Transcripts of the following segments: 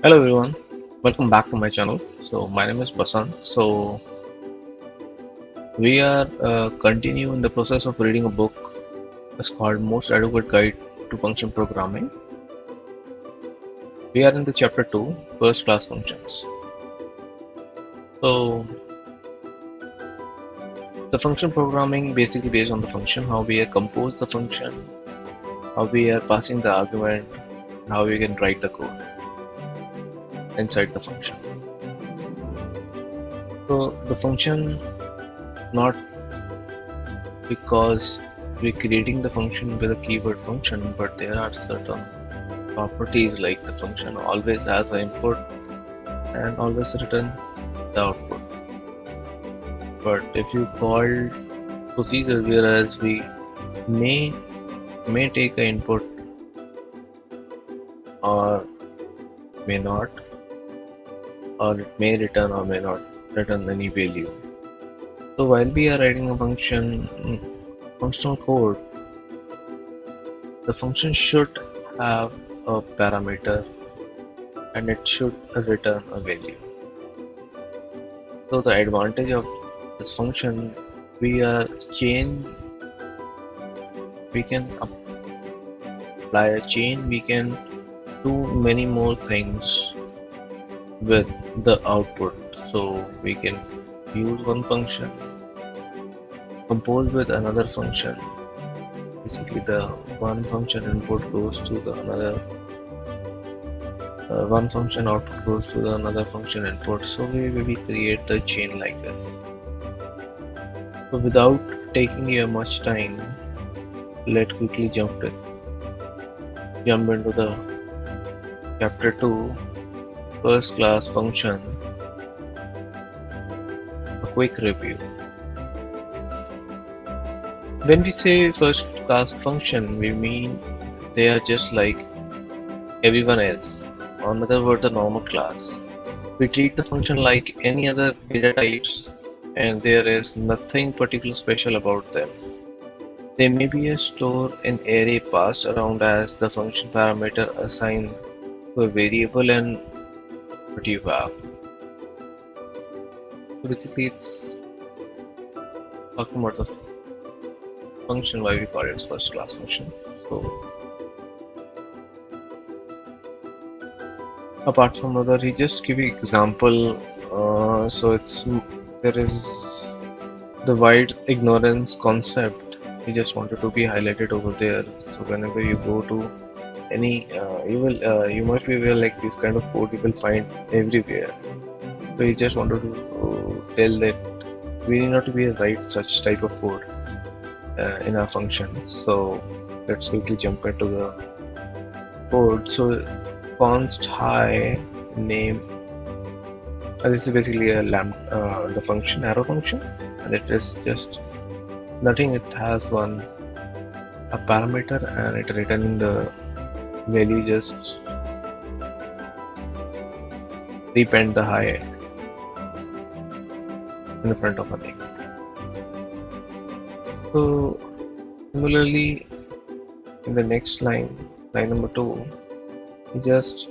Hello everyone, welcome back to my channel. My name is Basant. We are continuing the process of reading a book. It's called Most Adequate Guide to Function Programming. We are in the chapter 2, First Class Functions. So the function programming basically based on the function, how we compose the function, how we are passing the argument, and how we can write the code inside the function. So the function, not because we're creating the function with a keyword function, but there are certain properties like the function always has an input and always return the output. But if you call procedure whereas we may take an input or may not, or it may return or may not return any value. So while we are writing a functional code, the function should have a parameter and it should return a value. So the advantage of this function, we can apply a chain, we can do many more things with the output. So we can use one function, compose with another function. Basically the one function input goes to the another, one function output goes to the another function input. So we create the chain like this. So without taking you much time, let's quickly jump into the chapter 2, first class function. A quick review. When we say first class function, we mean they are just like everyone else. On other word, the normal class. We treat the function like any other data types and there is nothing particularly special about them. They may be a store in array passed around as the function parameter assigned to a variable and what you have. So basically it's talking about the function, why we call it first class function. So apart from other, he just give you example. So there is the wide ignorance concept. He just wanted to be highlighted over there. So whenever you go to any, you must be aware like this kind of code you will find everywhere. So he just wanted to tell that we need not to be write such type of code in our function. So let's quickly jump into the code. So const high name, this is basically a the function arrow function, and it is just nothing. It has a parameter and it returning the value, just prepend the high in the front of a name. So similarly in the next line number 2, just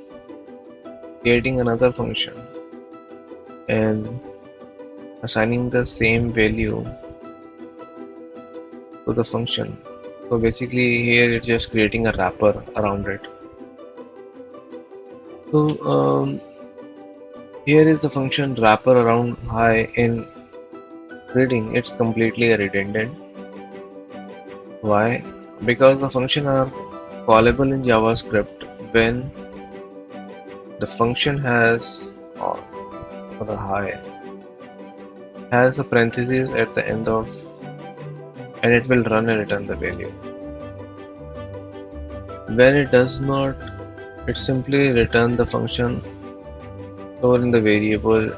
creating another function and assigning the same value to the function. So basically here it's just creating a wrapper around it. So here is the function wrapper around high in reading. It's completely redundant. Why? Because the function are callable in JavaScript when the function has for the high has a parenthesis at the end of, and it will run and return the value. When it does not, it simply return the function stored in the variable.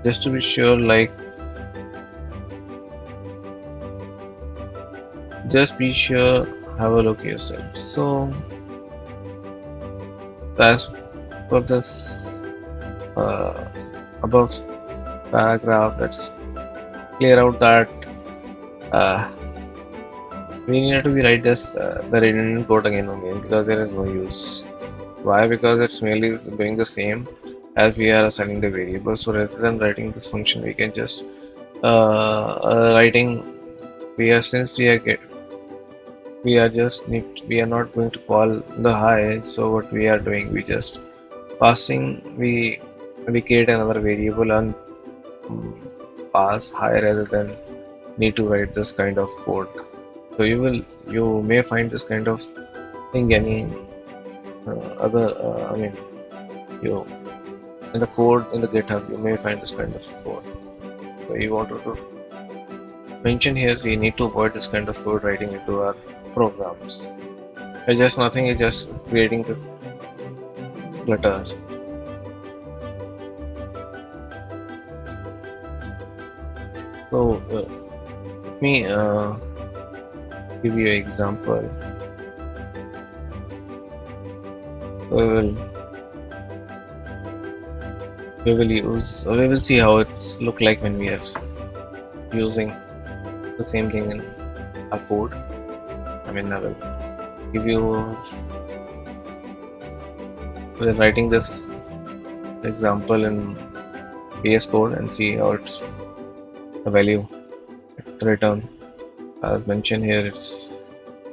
Just to be sure, like just be sure, have a look yourself. So as for this above paragraph, let's clear out that we need to be write this the redundant code again because there is no use. Why? Because it's merely doing the same as we are assigning the variable. So rather than writing this function, we can just writing we are since we are not going to call the high. So what we are doing, we just passing we create another variable and pass high rather than need to write this kind of code. So you may find this kind of thing any other I mean you in the code in the GitHub you may find this kind of code. So you want to mention here, so you need to avoid this kind of code writing into our programs. It's just nothing, it's just creating the clutter. So let me give you an example. So we will see how it's look like when we are using the same thing in our code. I mean, I will give you we're writing this example in VS Code and see how it's the value return. As mentioned here, it's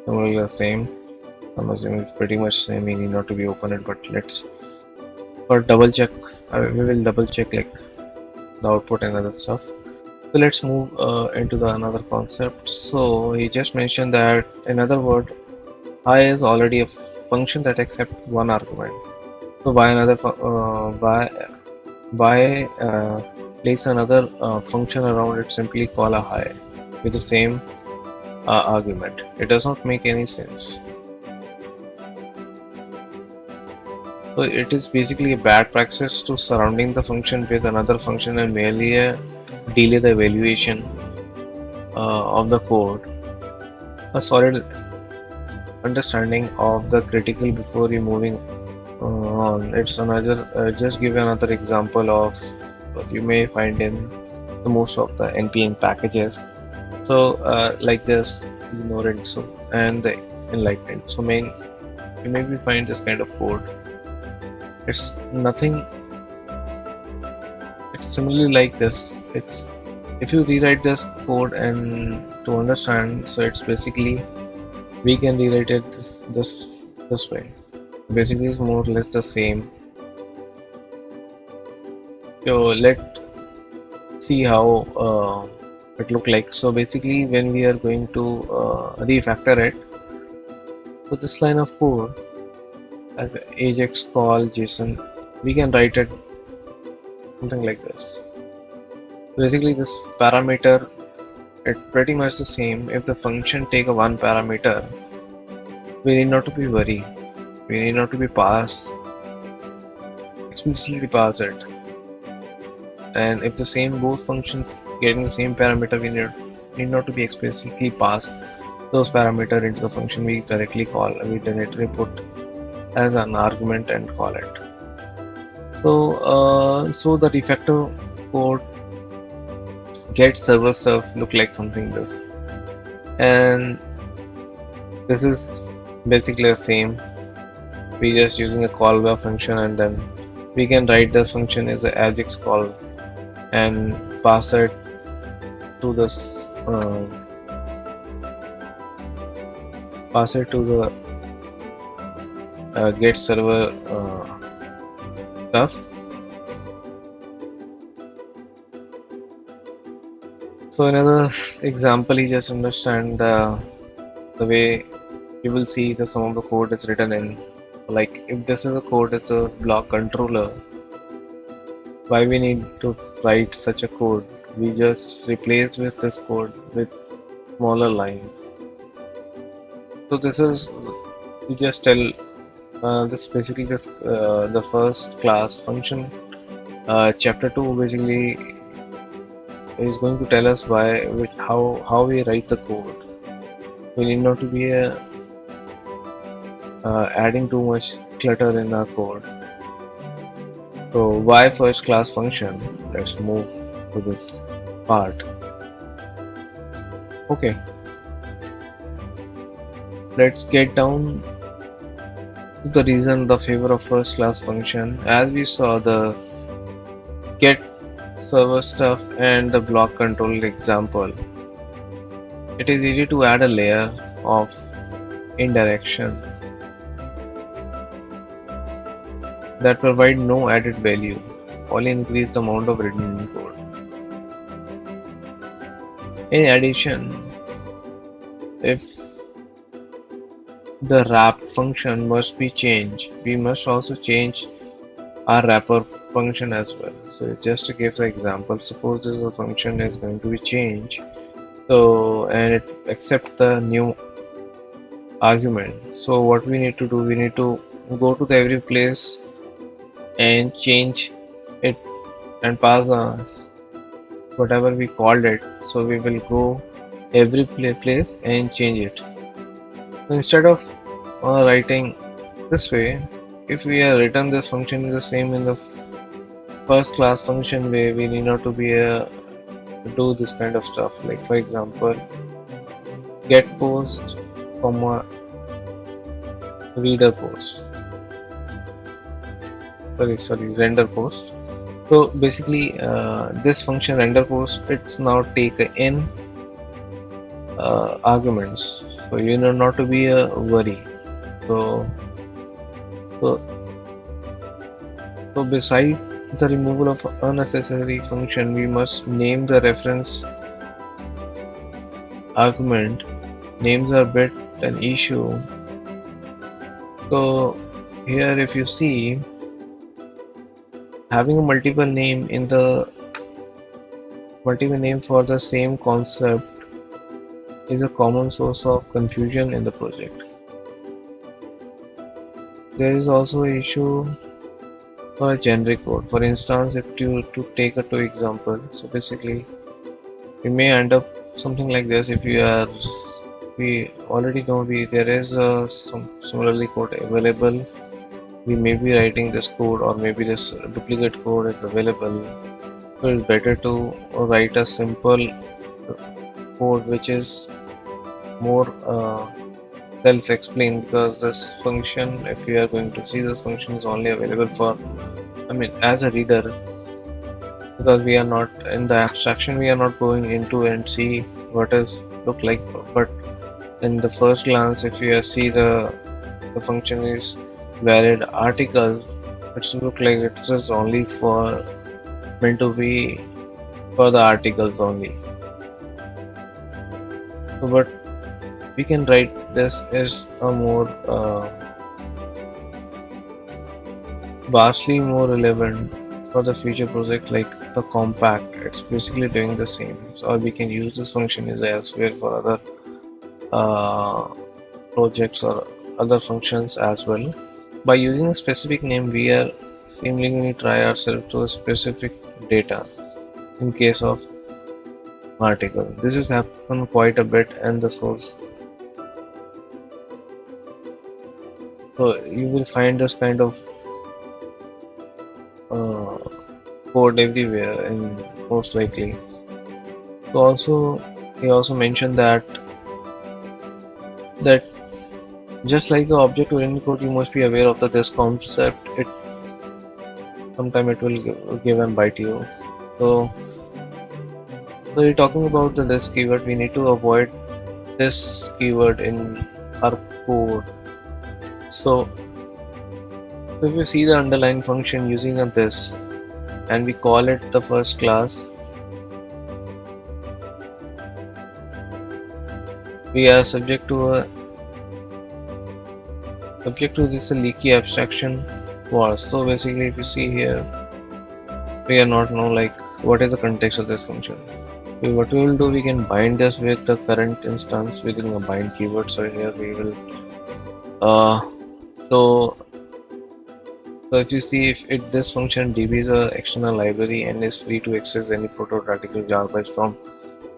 similarly the same. I'm assuming it's pretty much same. We need not to be open it, but let's for double check. We will double check like the output and other stuff. So let's move into the another concept. So he just mentioned that in other word, high is already a function that accepts one argument. So by another place another function around it, simply call a high with the same argument. It does not make any sense. So it is basically a bad practice to surrounding the function with another function and merely delay the evaluation of the code. A solid understanding of the critical before you moving on. It's another. Just give another example of what you may find in the most of the npm packages. So like this, ignorant so and the enlightenment. So you maybe find this kind of code. It's nothing. It's similarly like this. It's if you rewrite this code and to understand, so it's basically we can rewrite it this way. Basically, it's more or less the same. So let's see how it look like. So basically, when we are going to refactor it, so this line of code, as ajax call JSON, we can write it something like this. Basically, this parameter, it's pretty much the same. If the function take a one parameter, we need not to be worried. We need not to be explicitly pass it. And if the same both functions getting the same parameter, we need not to be explicitly pass those parameter into the function we directly put as an argument and call it. So the refactor code get server stuff look like something this, and this is basically the same. We just using a callback function, and then we can write this function as a ajax call and pass it to this the get server stuff. So another example, you just understand the way you will see some of the code is written in. Like if this is a code, it's a block controller. Why we need to write such a code? We just replace with this code with smaller lines. So this is you just tell this basically the first class function. Chapter 2 basically is going to tell us how we write the code. We need not to be adding too much clutter in our code. So why first class function? Let's move to this part. Okay, let's get down The reason the favor of first class function, as we saw the get server stuff and the block controller example, it is easy to add a layer of indirection that provide no added value, only increase the amount of written code. In addition, if the wrap function must be changed, we must also change our wrapper function as well. So just to give the example, suppose this function is going to be changed, so and it accept the new argument. So what we need to do, we need to go to the every place and change it and pass whatever we called it. So we will go every place and change it. So instead of writing this way, if we are written this function is the same in the first class function way, we need not to be do this kind of stuff. Like for example, get post comma reader post. Sorry, render post. So basically, this function render post, it's now take in arguments. So you know not to be a worry. So so so beside the removal of unnecessary function, we must name the reference argument. Names are a bit an issue. So here if you see, having a multiple name for the same concept is a common source of confusion in the project. There is also an issue for a generic code. For instance, if you to take a two example, so basically we may end up something like this. If we already know there is some similarly code available, we may be writing this code or maybe this duplicate code is available. So it's better to write a simple code which is more self-explained, because this function, if we are going to see, this function is only available for, I mean, as a reader, because we are not in the abstraction, we are not going into and see what is look like. But in the first glance, if you see the function is valid article, it's look like it's just only for meant to be for the articles only. So but we can write this as a more vastly more relevant for the future project, like the compact. It's basically doing the same. So, or we can use this function as elsewhere for other projects or other functions as well. By using a specific name, we are seemingly try ourselves to a specific data. In case of article, this has happened quite a bit in the source. So you will find this kind of code everywhere, and most likely. So also, he also mentioned that just like the object-oriented code, you must be aware of this concept. Sometime it will give and bite you. So you're talking about this keyword. We need to avoid this keyword in our code. So if you see the underlying function using this, and we call it the first class, we are subject to this leaky abstraction war. So basically, if you see here, we are not know like what is the context of this function. So what we will do, we can bind this with the current instance within a bind keyword. So here we will so if you see, if this function db is a external library and is free to access any prototypical Java from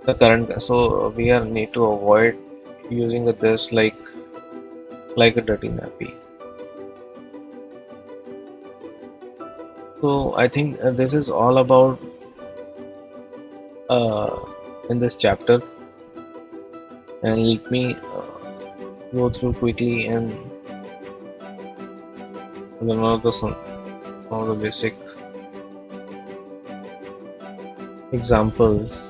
the current, so we are need to avoid using this like a dirty nappy. So I think this is all about in this chapter, and let me go through quickly and And then one of the basic examples.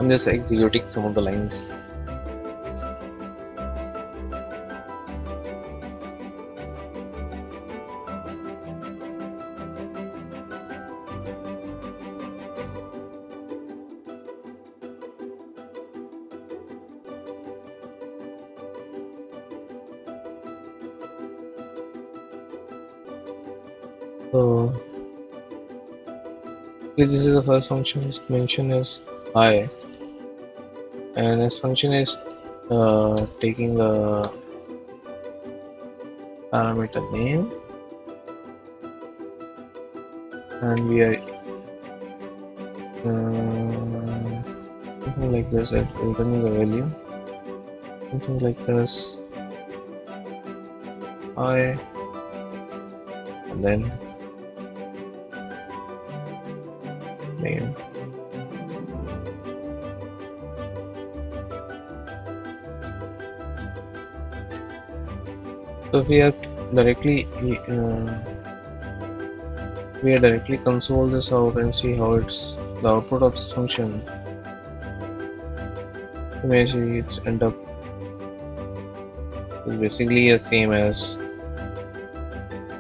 I'm just executing some of the lines. So this is the first function. Its mention is I, and this function is taking a parameter name, and we are something like this, returning the value, something like this, I, and then name. So if we are directly console this out and see how it's the output of this function. You may see it's end up is basically the same as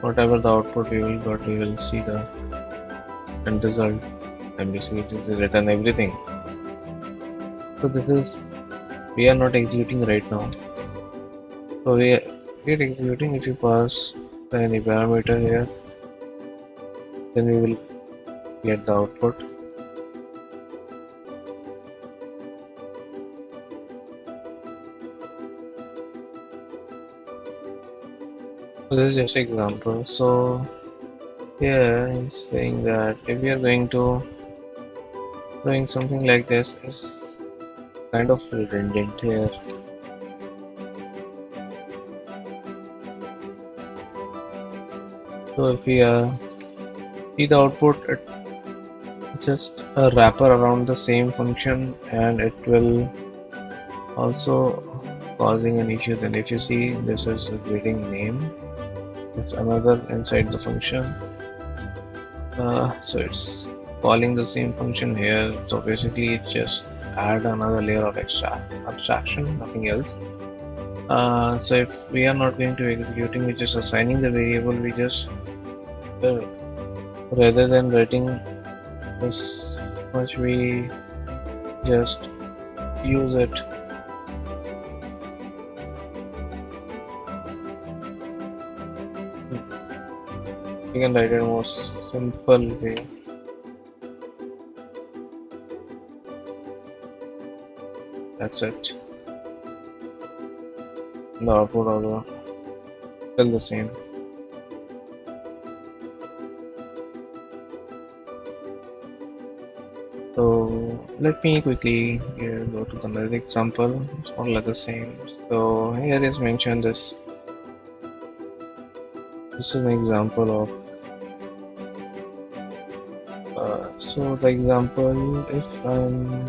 whatever the output we will got. We will see the end result, and basically it is return everything. So this is we are not executing right now. So we are executing if you pass any parameter here, then we will get the output. So this is just an example. So here he's saying that if we are going to doing something like this, is kind of redundant here. So if we see the output, it's just a wrapper around the same function, and it will also causing an issue. Then if you see, this is a greeting name, it's another inside the function. So it's calling the same function here. So basically it just add another layer of abstraction, nothing else. So if we are not going to executing, we're just assigning the variable. We just rather than writing this much, we just use it. You can write it more simple way. That's it. The output also still the same. So let me quickly go to another example. It's more like the same. So here is mentioned this. This is an example of. So the example, if I'm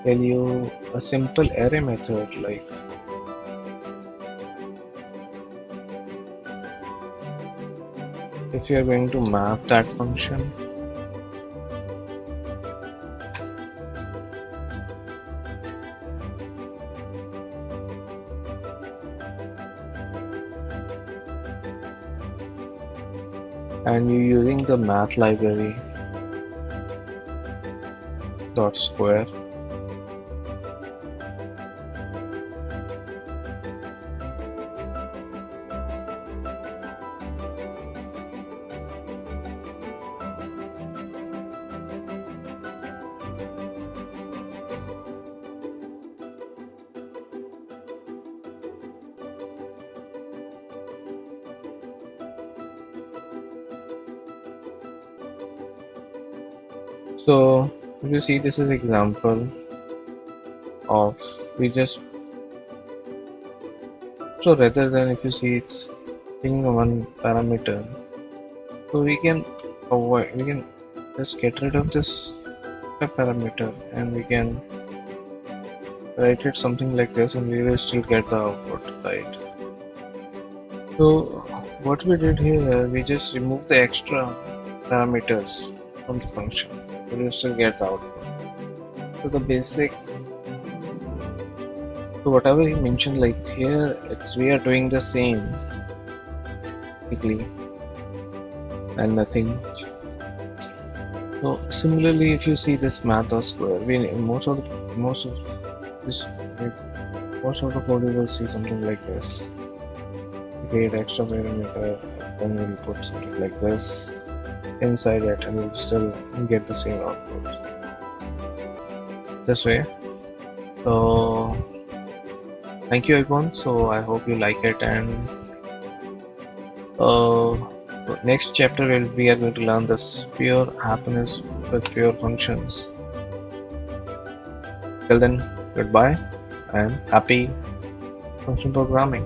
tell you a simple array method, like if you are going to map that function, and you're using the math library dot square, So if you see, this is example of we just, so rather than if you see it's taking one parameter, so we can just get rid of this parameter and we can write it something like this and we will still get the output, right? So what we did here, we just removed the extra parameters from the function, we will still get the output. So the basic, so whatever he mentioned, like here it's we are doing the same basically and nothing. So similarly, if you see this math of square, we most of this most of the code you will see something like this. Create extra parameter, then we'll put something like this inside it, and we'll still get the same output this way. So thank you everyone. So I hope you like it, and next chapter we are going to learn this pure happiness with pure functions. Till then, goodbye and happy function programming.